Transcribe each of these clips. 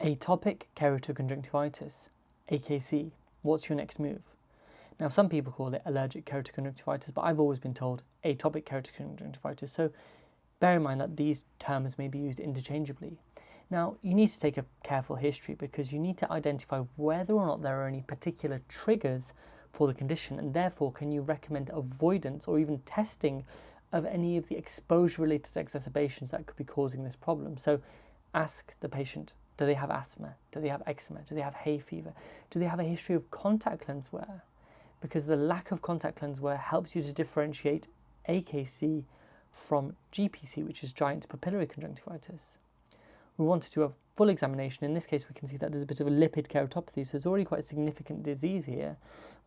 Atopic keratoconjunctivitis, AKC. What's your next move? Now, some people call it allergic keratoconjunctivitis, but I've always been told atopic keratoconjunctivitis. So bear in mind that these terms may be used interchangeably. Now, you need to take a careful history because you need to identify whether or not there are any particular triggers for the condition, and therefore can you recommend avoidance or even testing of any of the exposure-related exacerbations that could be causing this problem. So ask the patient, do they have asthma? Do they have eczema? Do they have hay fever? Do they have a history of contact lens wear? Because the lack of contact lens wear helps you to differentiate AKC from GPC, which is giant papillary conjunctivitis. We want to do a full examination. In this case, we can see that there's a bit of a lipid keratopathy, so it's already quite a significant disease here.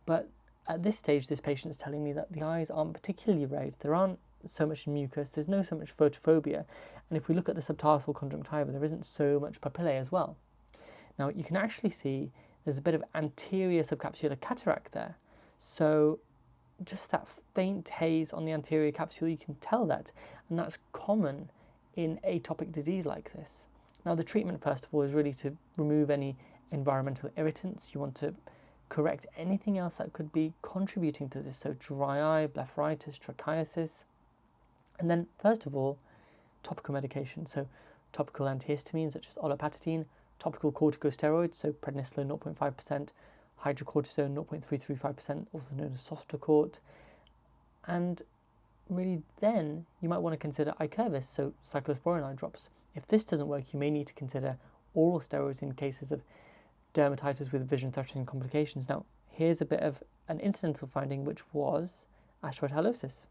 But at this stage, this patient is telling me that the eyes aren't particularly red. There aren't so much mucus, there's no so much photophobia, and if we look at the subtarsal conjunctiva, there isn't so much papillae as well. Now, you can actually see there's a bit of anterior subcapsular cataract there, so just that faint haze on the anterior capsule, you can tell that, and that's common in atopic disease like this. Now, the treatment, first of all, is really to remove any environmental irritants. You want to correct anything else that could be contributing to this, so dry eye, blepharitis, trichiasis. And then, first of all, topical medication, so topical antihistamines such as olopatadine, topical corticosteroids, so prednisolone 0.5%, hydrocortisone 0.335%, also known as Sostocort. And really then, you might want to consider Icurvis, so cyclosporine eye drops. If this doesn't work, you may need to consider oral steroids in cases of dermatitis with vision-threatening complications. Now, here's a bit of an incidental finding, which was astrocytosis.